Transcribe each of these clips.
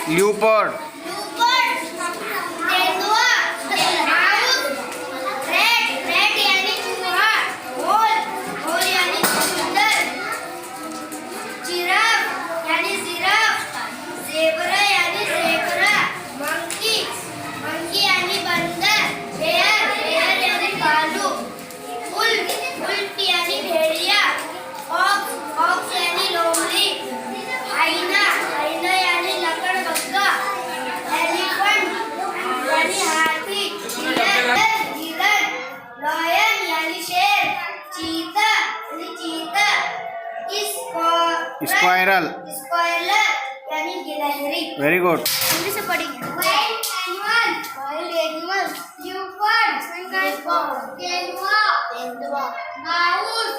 ल्यूपर्ड, तेंदुआ, mouse, rat यानी चूहा, मोल यानी बंदर, जिराफ ज़ेब्रा यानी ज़ेब्रा, मंकी यानी बंदर, बेयर यानी भालू, उल्फ यानी भेड़िया, फॉक्स यानी लोमड़ी, हाइना यानी लकड़बग्गा, एलिफेंट यानी हाथी, हिरन, लायन यानी शेर, चीता यानी चीता, स्क्वायरल। यानी गिलहरी। Very good. हिंदी से पढ़ेंगे। वाइल्ड एनिमल, ल्यूपर्ड, तेंदुआ, माउस,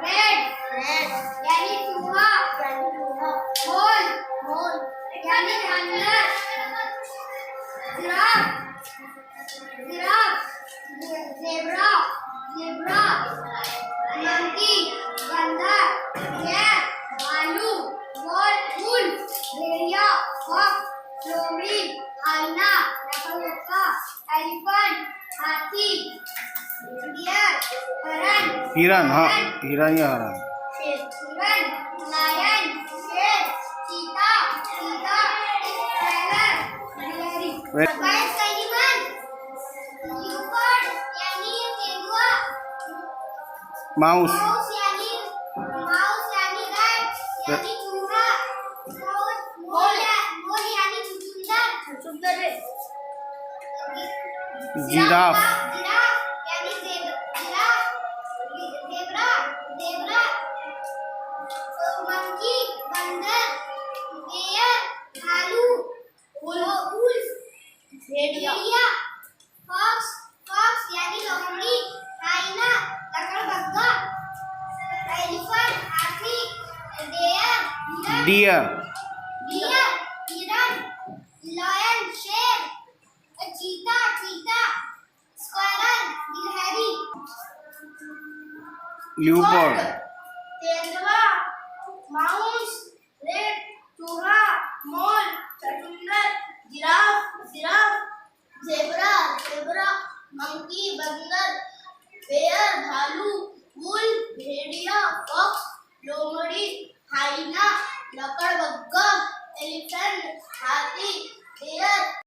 रैट यानी चूहा, मोल यानी बंदर, जिराफ, ज़ेब्रा, मंकी, बंदर, बेयर, भालू, उल्फ, भेड़िया, फॉक्स, लोमड़ी, हाइना, लकड़बग्गा, एलिफेंट, हाथी, डियर, हिरन, हाँ हिरन या हरन। हिरन, लायन, शेर, चीता, स्क्वायरल, गिलहरी। वाइल्ड एनिमल, ल्यूपर्ड यानी तेंदुआ, माउस, माउस यानी रैट यानी चूहा, मोल यानी चुचुंदर, जिराफ, यानी ज़ेब्रा, मंकी बंदर, बेयर भालू, उल्फ भेड़िया, फॉक्स यानी लोमड़ी, हाइना लकड़बग्गा, एलिफेंट हाथी, डियर, हिरन, लायन शेर, चीता, स्क्वायरल गिलहरी। ल्यूपर्ड, तेंदुआ, माउस, रैट, चूहा, मोल, चुचुंदर, जिराफ, ज़ेब्रा, मंकी, बंदर, बेयर, भालू, उल्फ, भेड़िया, फॉक्स, लोमड़ी, हाइना, लकड़बग्गा, एलिफेंट, हाथी, डियर,